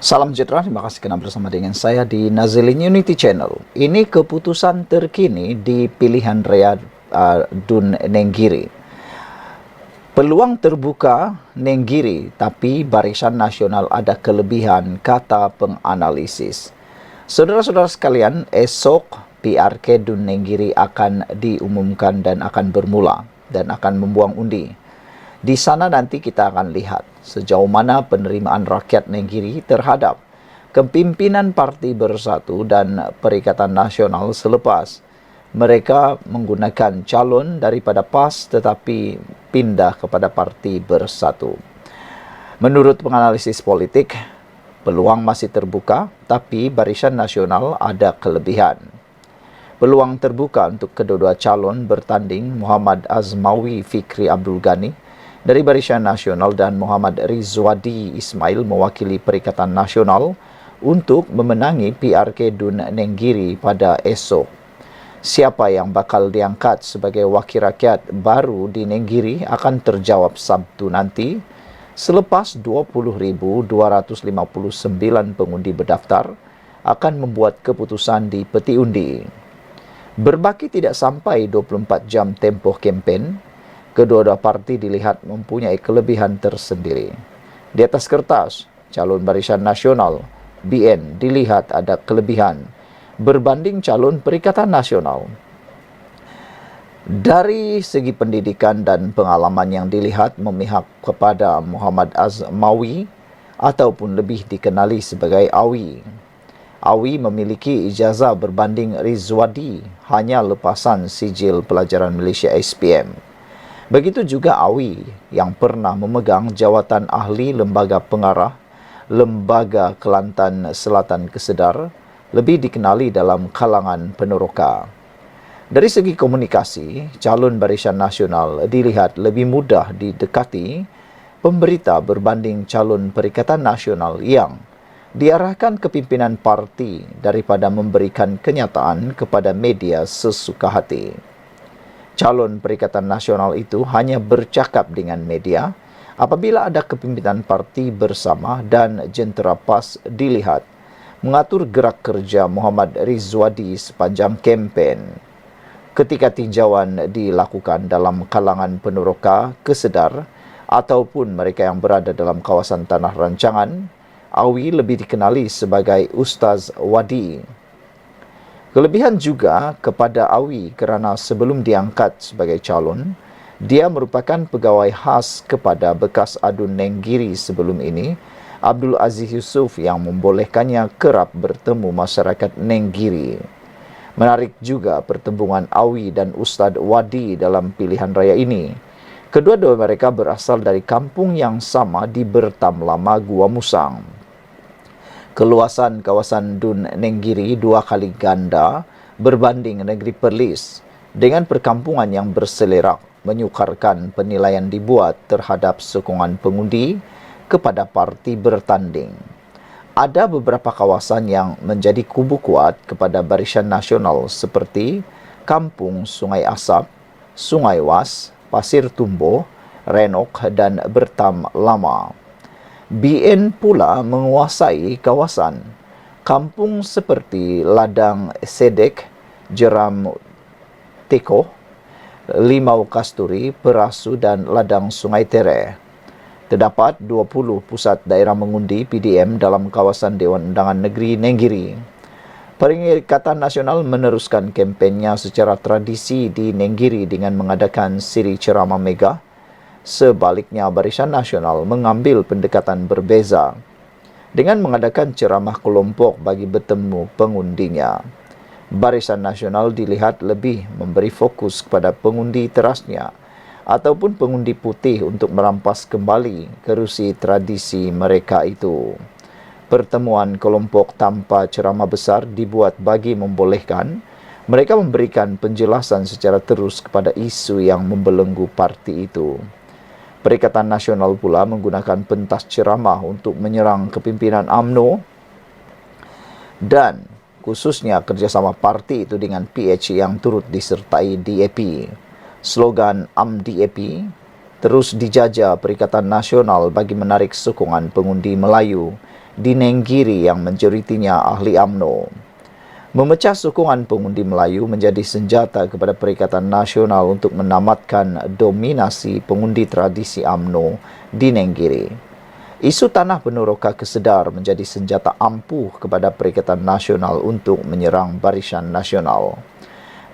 Salam sejahtera, terima kasih kerana bersama dengan saya di Nazilin Unity Channel. Ini keputusan terkini di pilihan raya Dun Nenggiri. Peluang terbuka Nenggiri, tapi Barisan Nasional ada kelebihan, kata penganalisis. Saudara-saudara sekalian, esok PRK Dun Nenggiri akan diumumkan dan akan bermula dan akan membuang undi. Di sana nanti kita akan lihat sejauh mana penerimaan rakyat Nenggiri terhadap kepimpinan Parti Bersatu dan Perikatan Nasional selepas mereka menggunakan calon daripada PAS tetapi pindah kepada Parti Bersatu. Menurut penganalisis politik, peluang masih terbuka, tapi Barisan Nasional ada kelebihan. Peluang terbuka untuk kedua-dua calon bertanding Muhammad Azmawi Fikri Abdul Ghani dari Barisan Nasional dan Muhammad Rizwadi Ismail mewakili Perikatan Nasional untuk memenangi PRK Dun Nenggiri pada esok. Siapa yang bakal diangkat sebagai wakil rakyat baru di Nenggiri akan terjawab Sabtu nanti selepas 20,259 pengundi berdaftar akan membuat keputusan di peti undi. Berbaki tidak sampai 24 jam tempoh kempen, kedua-dua parti dilihat mempunyai kelebihan tersendiri. Di atas kertas, calon Barisan Nasional BN dilihat ada kelebihan berbanding calon Perikatan Nasional. Dari segi pendidikan dan pengalaman yang dilihat memihak kepada Muhammad Azmawi ataupun lebih dikenali sebagai Awi. Awi memiliki ijazah berbanding Rizwadi hanya lepasan sijil pelajaran Malaysia SPM. Begitu juga Awi yang pernah memegang jawatan ahli Lembaga Pengarah Lembaga Kelantan Selatan Kesedar, lebih dikenali dalam kalangan peneroka. Dari segi komunikasi, calon Barisan Nasional dilihat lebih mudah didekati pemberita berbanding calon Perikatan Nasional yang diarahkan kepimpinan parti daripada memberikan kenyataan kepada media sesuka hati. Calon Perikatan Nasional itu hanya bercakap dengan media apabila ada kepimpinan parti bersama dan jentera PAS dilihat mengatur gerak kerja Muhammad Rizwadi sepanjang kempen. Ketika tinjauan dilakukan dalam kalangan peneroka kesedar ataupun mereka yang berada dalam kawasan tanah rancangan, Awi lebih dikenali sebagai Ustaz Wadi. Kelebihan juga kepada Awi kerana sebelum diangkat sebagai calon, dia merupakan pegawai khas kepada bekas Adun Nenggiri sebelum ini, Abdul Aziz Yusof, yang membolehkannya kerap bertemu masyarakat Nenggiri. Menarik juga pertembungan Awi dan Ustaz Wadi dalam pilihan raya ini. Kedua-dua mereka berasal dari kampung yang sama di Bertam Lama, Gua Musang. Keluasan kawasan Dun Nenggiri 2 kali ganda berbanding negeri Perlis dengan perkampungan yang berselerak menyukarkan penilaian dibuat terhadap sokongan pengundi kepada parti bertanding. Ada beberapa kawasan yang menjadi kubu kuat kepada Barisan Nasional seperti Kampung Sungai Asap, Sungai Was, Pasir Tumbuh, Renok dan Bertam Lama. BN pula menguasai kawasan kampung seperti Ladang Sedek, Jeram Tekoh, Limau Kasturi, Perasu dan Ladang Sungai Tere. Terdapat 20 pusat daerah mengundi PDM dalam kawasan Dewan Undangan Negeri Nenggiri. Perikatan Nasional meneruskan kempennya secara tradisi di Nenggiri dengan mengadakan siri ceramah mega. Sebaliknya, Barisan Nasional mengambil pendekatan berbeza dengan mengadakan ceramah kelompok bagi bertemu pengundinya. Barisan Nasional dilihat lebih memberi fokus kepada pengundi terasnya ataupun pengundi putih untuk merampas kembali kerusi tradisi mereka itu. Pertemuan kelompok tanpa ceramah besar dibuat bagi membolehkan mereka memberikan penjelasan secara terus kepada isu yang membelenggu parti itu. Perikatan Nasional pula menggunakan pentas ceramah untuk menyerang kepimpinan UMNO dan khususnya kerjasama parti itu dengan PH yang turut disertai DAP. Slogan UMDAP terus dijajah Perikatan Nasional bagi menarik sokongan pengundi Melayu di Nenggiri yang majoritinya ahli UMNO. Memecah sokongan pengundi Melayu menjadi senjata kepada Perikatan Nasional untuk menamatkan dominasi pengundi tradisi UMNO di Nenggiri. Isu tanah Penoroka Kesedar menjadi senjata ampuh kepada Perikatan Nasional untuk menyerang Barisan Nasional.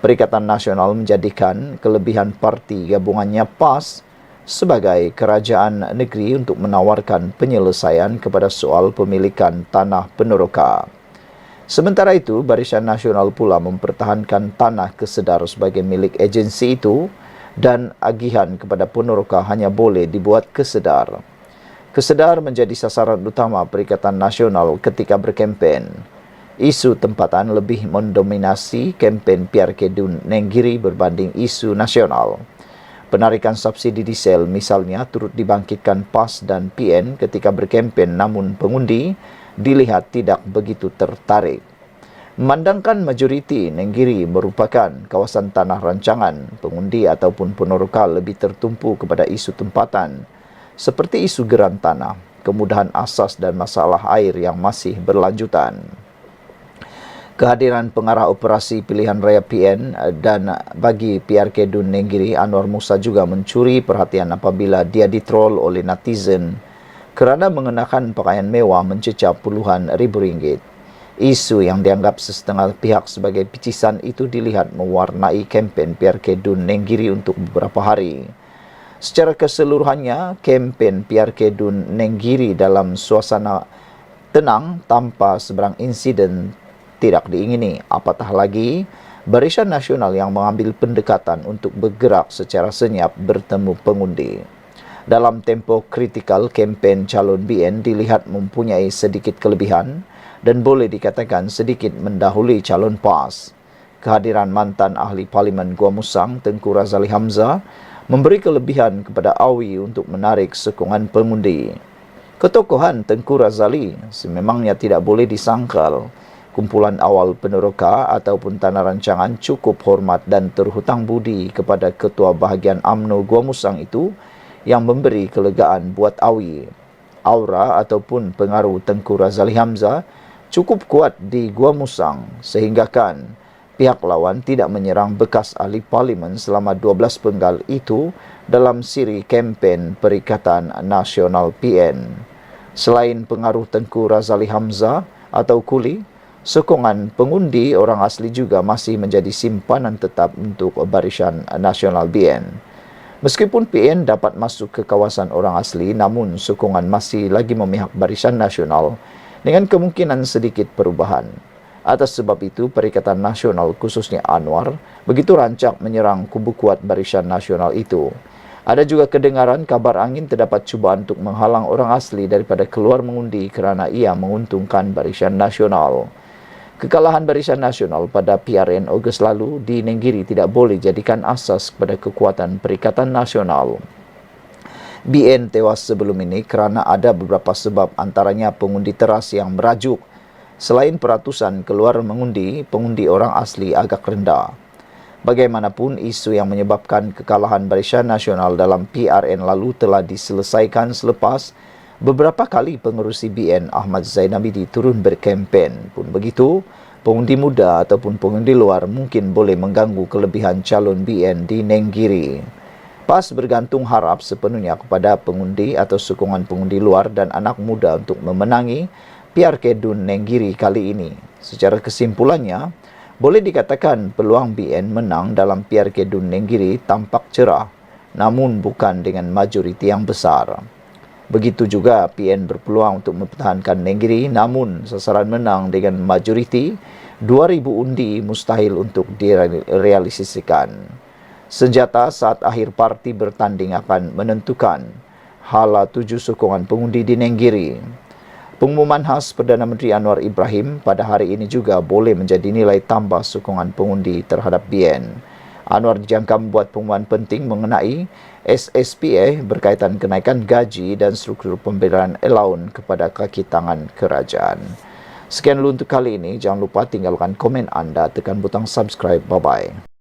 Perikatan Nasional menjadikan kelebihan parti gabungannya PAS sebagai kerajaan negeri untuk menawarkan penyelesaian kepada soal pemilikan tanah Penoroka. Sementara itu, Barisan Nasional pula mempertahankan tanah Kesedar sebagai milik agensi itu dan agihan kepada Penoroka hanya boleh dibuat Kesedar. Kesedar menjadi sasaran utama Perikatan Nasional ketika berkempen. Isu tempatan lebih mendominasi kempen PRK Dun Nenggiri berbanding isu nasional. Penarikan subsidi diesel misalnya turut dibangkitkan PAS dan PN ketika berkempen, namun pengundi dilihat tidak begitu tertarik. Memandangkan majoriti Nenggiri merupakan kawasan tanah rancangan, pengundi ataupun Penoroka lebih tertumpu kepada isu tempatan seperti isu geran tanah, kemudahan asas dan masalah air yang masih berlanjutan. Kehadiran pengarah operasi pilihan raya PN dan bagi PRK Dun Nenggiri, Anwar Musa juga mencuri perhatian apabila dia ditrol oleh netizen kerana mengenakan pakaian mewah mencecah puluhan ribu ringgit. Isu yang dianggap setengah pihak sebagai picisan itu dilihat mewarnai kempen PRK Dun Nenggiri untuk beberapa hari. Secara keseluruhannya, kempen PRK Dun Nenggiri dalam suasana tenang tanpa sebarang insiden tidak diingini. Apatah lagi, Barisan Nasional yang mengambil pendekatan untuk bergerak secara senyap bertemu pengundi. Dalam tempoh kritikal, kempen calon BN dilihat mempunyai sedikit kelebihan dan boleh dikatakan sedikit mendahului calon PAS. Kehadiran mantan ahli Parlimen Gua Musang, Tengku Razali Hamzah, memberi kelebihan kepada AWI untuk menarik sokongan pengundi. Ketokohan Tengku Razali sememangnya tidak boleh disangkal. Kumpulan awal Penoroka ataupun tanah rancangan cukup hormat dan terhutang budi kepada Ketua Bahagian UMNO Gua Musang itu yang memberi kelegaan buat AWI. Aura ataupun pengaruh Tengku Razali Hamzah cukup kuat di Gua Musang sehinggakan pihak lawan tidak menyerang bekas ahli parlimen selama 12 penggal itu dalam siri kempen Perikatan Nasional PN. Selain pengaruh Tengku Razali Hamzah atau Kuli, sokongan pengundi orang asli juga masih menjadi simpanan tetap untuk Barisan Nasional BN. Meskipun PN dapat masuk ke kawasan orang asli, namun sokongan masih lagi memihak Barisan Nasional dengan kemungkinan sedikit perubahan. Atas sebab itu, Perikatan Nasional khususnya Anwar begitu rancak menyerang kubu kuat Barisan Nasional itu. Ada juga kedengaran kabar angin terdapat cubaan untuk menghalang orang asli daripada keluar mengundi kerana ia menguntungkan Barisan Nasional. Kekalahan Barisan Nasional pada PRN Ogos lalu di Nenggiri tidak boleh jadikan asas kepada kekuatan Perikatan Nasional. BN tewas sebelum ini kerana ada beberapa sebab, antaranya pengundi teras yang merajuk. Selain peratusan keluar mengundi, pengundi orang asli agak rendah. Bagaimanapun, isu yang menyebabkan kekalahan Barisan Nasional dalam PRN lalu telah diselesaikan selepas beberapa kali pengerusi BN Ahmad Zainabidi turun berkempen. Pun begitu, pengundi muda ataupun pengundi luar mungkin boleh mengganggu kelebihan calon BN di Nenggiri. PAS bergantung harap sepenuhnya kepada pengundi atau sokongan pengundi luar dan anak muda untuk memenangi PRK Dun Nenggiri kali ini. Secara kesimpulannya, boleh dikatakan peluang BN menang dalam PRK Dun Nenggiri tampak cerah, namun bukan dengan majoriti yang besar. Begitu juga PN berpeluang untuk mempertahankan Nenggiri, namun sasaran menang dengan majoriti 2,000 undi mustahil untuk direalisasikan. Senjata saat akhir parti bertanding akan menentukan hala 7 sokongan pengundi di Nenggiri. Pengumuman khas Perdana Menteri Anwar Ibrahim pada hari ini juga boleh menjadi nilai tambah sokongan pengundi terhadap BN. Anwar dijangka membuat pengumuman penting mengenai SSPA berkaitan kenaikan gaji dan struktur pemberian allowance kepada kaki tangan kerajaan. Sekian dulu untuk kali ini. Jangan lupa tinggalkan komen anda, tekan butang subscribe. Bye-bye.